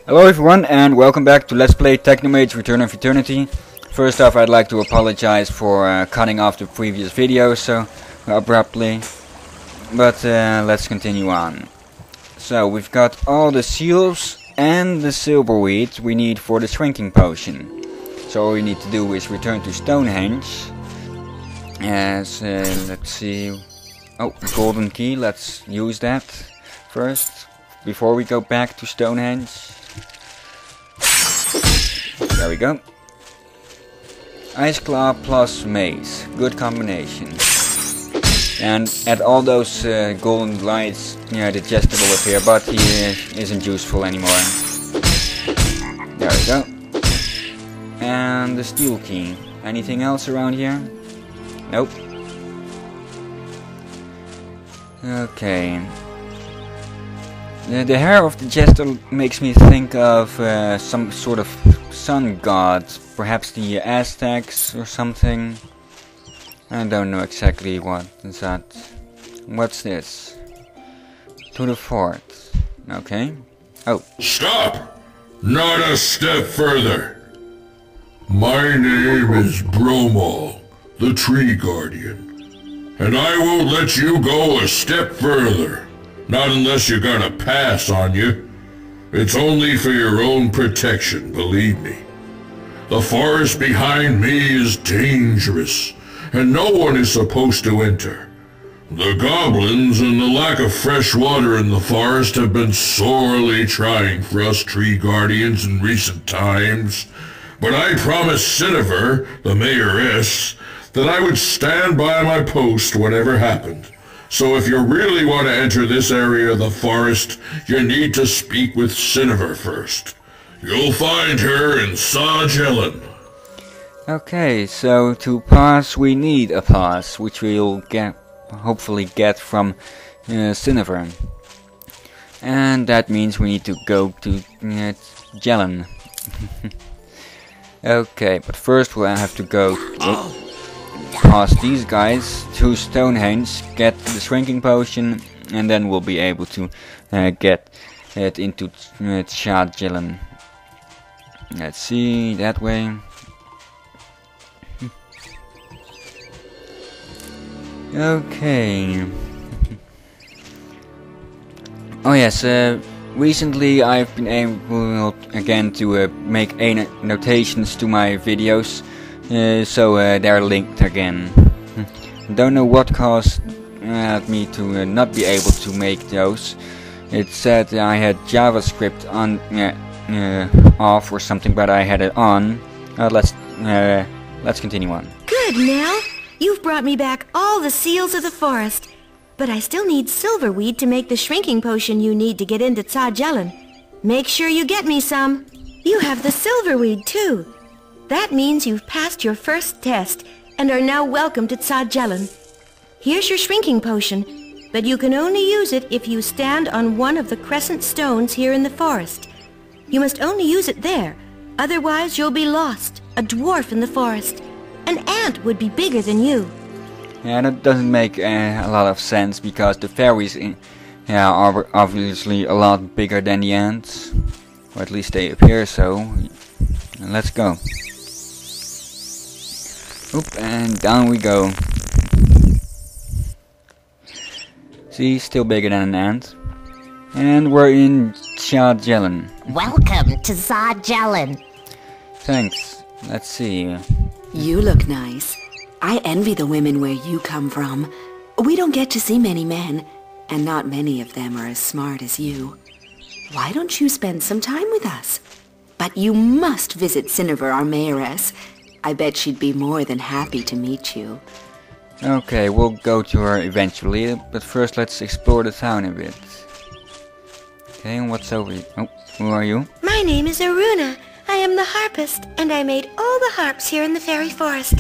Hello everyone and welcome back to Let's Play TechnoMage Return of Eternity. First off, I'd like to apologize for cutting off the previous video so abruptly. But let's continue on. So we've got all the seals and the silverweed we need for the shrinking potion. So all we need to do is return to Stonehenge. As let's see. Oh, golden key, let's use that first before we go back to Stonehenge. There we go. Ice Claw plus Mace. Good combination. And at all those golden lights, yeah, the Jester will appear, but he isn't useful anymore. There we go. And the steel key. Anything else around here? Nope. Okay. The hair of the Jester makes me think of some sort of sun god, perhaps the Aztecs or something. I don't know exactly what is that. What's this? To the fort. Okay. Oh. Stop! Not a step further. My name is Bromo, the Tree Guardian, and I won't let you go a step further. Not unless you got a pass on you. It's only for your own protection, believe me. The forest behind me is dangerous, and no one is supposed to enter. The goblins and the lack of fresh water in the forest have been sorely trying for us tree guardians in recent times. But I promised Cinnaver, the mayoress, that I would stand by my post whatever happened. So if you really want to enter this area of the forest, you need to speak with Cinnaver first. You'll find her in Sajellan. Okay, so to pass we need a pass, which we'll hopefully get from Cinnaver. And that means we need to go to Jellan. Okay, but first we'll have to go past these guys to Stonehenge, get the shrinking potion, and then we'll be able to get it into Sajellan. Let's see, that way. Okay. Oh yes, recently I've been able again to make annotations to my videos. So they're linked again. Don't know what caused me to not be able to make those. It said I had JavaScript on off or something, but I had it on. Let's continue on. Good, Nell. You've brought me back all the seals of the forest, but I still need silverweed to make the shrinking potion you need to get into Sajellan. Make sure you get me some. You have the silverweed too. That means you've passed your first test and are now welcome to Sajellan. Here's your shrinking potion, but you can only use it if you stand on one of the crescent stones here in the forest. You must only use it there, otherwise you'll be lost, a dwarf in the forest. An ant would be bigger than you. Yeah, that doesn't make a lot of sense, because the fairies are obviously a lot bigger than the ants. Or at least they appear so. Let's go. Oop, and down we go. See, still bigger than an ant. And we're in Sajellan. Welcome to Sajellan. Thanks. Let's see. You look nice. I envy the women where you come from. We don't get to see many men, and not many of them are as smart as you. Why don't you spend some time with us? But you must visit Cinnaver, our mayoress. I bet she'd be more than happy to meet you. Okay, we'll go to her eventually, but first let's explore the town a bit. Okay, and what's over here? Oh, who are you? My name is Aruna. I am the harpist, and I made all the harps here in the fairy forest,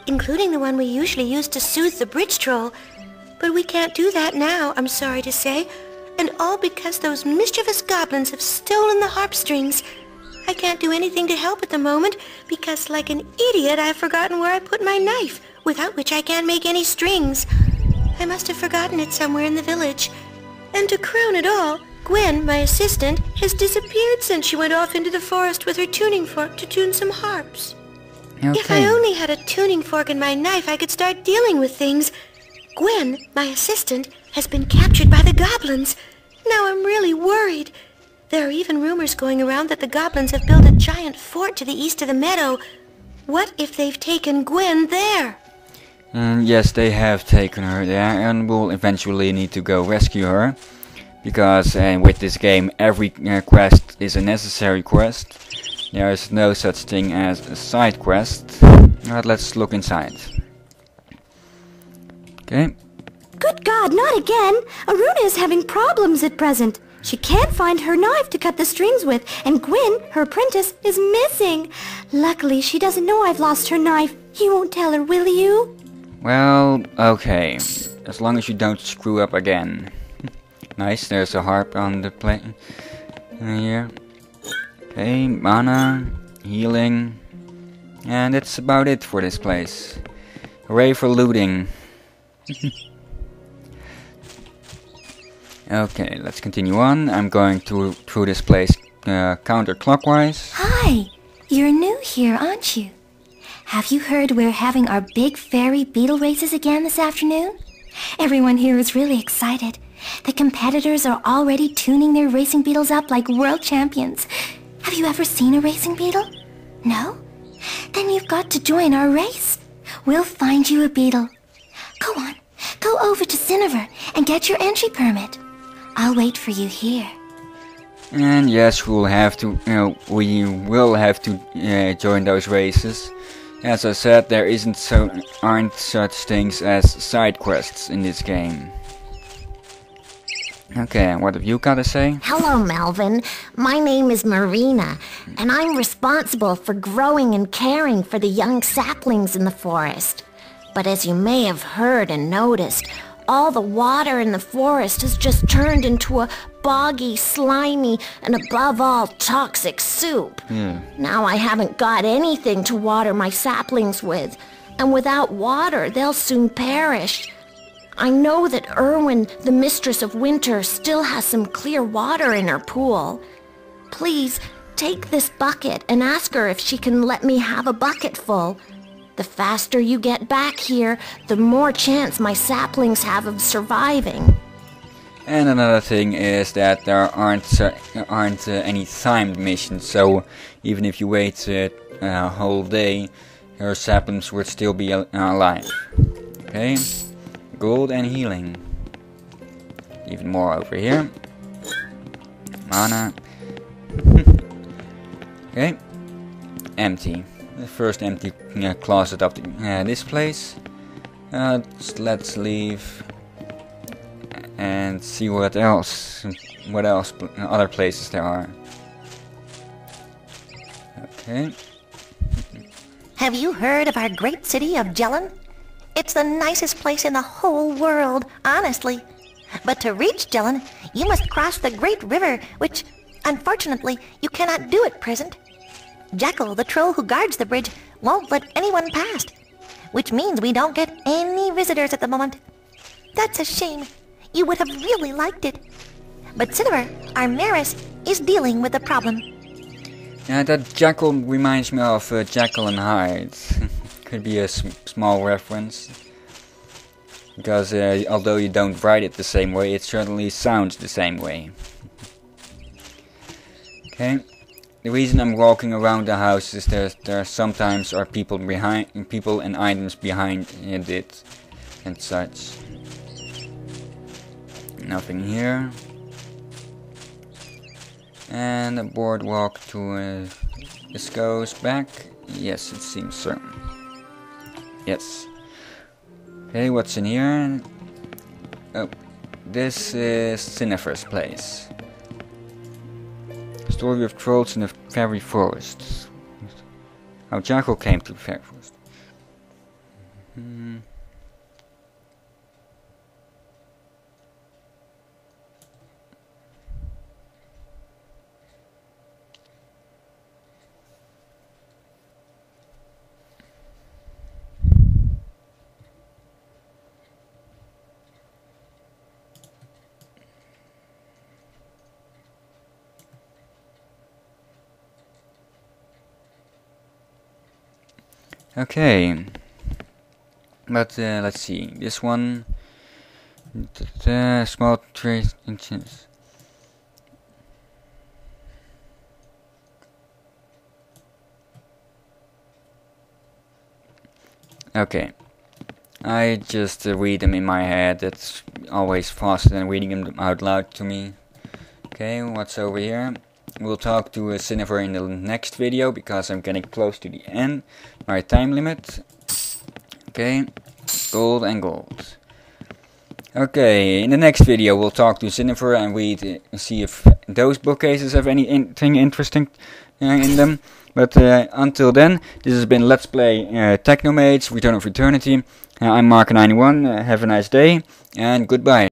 including the one we usually use to soothe the bridge troll. But we can't do that now, I'm sorry to say, and all because those mischievous goblins have stolen the harp strings. I can't do anything to help at the moment, because like an idiot I've forgotten where I put my knife, without which I can't make any strings. I must have forgotten it somewhere in the village. And to crown it all, Gwen, my assistant, has disappeared since she went off into the forest with her tuning fork to tune some harps. If I only had a tuning fork and my knife, I could start dealing with things. Gwen, my assistant, has been captured by the goblins. Now I'm really worried. There are even rumors going around that the goblins have built a giant fort to the east of the meadow. What if they've taken Gwen there? Yes, they have taken her there, and we'll eventually need to go rescue her. Because with this game, every quest is a necessary quest. There is no such thing as a side quest. But let's look inside. Okay. Good God, not again! Aruna is having problems at present. She can't find her knife to cut the strings with, and Gwyn, her apprentice, is missing. Luckily, she doesn't know I've lost her knife. You won't tell her, will you? Well, okay. As long as you don't screw up again. Nice, there's a harp on the plate here. Okay, mana, healing. And that's about it for this place. Hooray for looting. Okay, let's continue on. I'm going through this place counterclockwise. Hi! You're new here, aren't you? Have you heard we're having our big fairy beetle races again this afternoon? Everyone here is really excited. The competitors are already tuning their racing beetles up like world champions. Have you ever seen a racing beetle? No? Then you've got to join our race. We'll find you a beetle. Go on, go over to Cinnaver and get your entry permit. I'll wait for you here. And yes, we will have to join those races. As I said, there aren't such things as side quests in this game. Okay, what have you got to say? Hello, Melvin. My name is Marina, and I'm responsible for growing and caring for the young saplings in the forest. But as you may have heard and noticed, all the water in the forest has just turned into a boggy, slimy, and above all, toxic soup. Now I haven't got anything to water my saplings with, and without water, they'll soon perish. I know that Erwin, the Mistress of Winter, still has some clear water in her pool. Please, take this bucket and ask her if she can let me have a bucket full. The faster you get back here, the more chance my saplings have of surviving. And another thing is that there aren't any timed missions, so even if you wait a whole day, your saplings would still be alive. Okay, gold and healing. Even more over here. Mana. Okay, empty. The first empty closet of this place. Let's leave and see what else other places there are. Okay. Have you heard of our great city of Jellin? It's the nicest place in the whole world, honestly. But to reach Jellin, you must cross the great river, which, unfortunately, you cannot do at present. Jackal, the troll who guards the bridge, won't let anyone past, which means we don't get any visitors at the moment. That's a shame. You would have really liked it. But Cinnaver, our mayoress, is dealing with the problem. Yeah, that Jackal reminds me of Jekyll and Hyde. Could be a small reference. Because although you don't write it the same way, it certainly sounds the same way. Okay. The reason I'm walking around the house is there sometimes are people and items behind it and such. Nothing here. And a boardwalk to this goes back. Yes, it seems so. Yes. Okay, what's in here? Oh, this is Cinnaver's place. Story of trolls in the fairy forest. How Jackal came to the fairy forest. Okay. But let's see. This one. Small trace inches. Okay. I just read them in my head. That's always faster than reading them out loud to me. Okay, what's over here? We'll talk to Cinnabar in the next video because I'm getting close to the end. My time limit. Okay, gold and gold. Okay, in the next video we'll talk to Cinnabar and read, see if those bookcases have anything interesting in them. But until then, this has been Let's Play TechnoMage, Return of Eternity. I'm Mark91, have a nice day, and goodbye.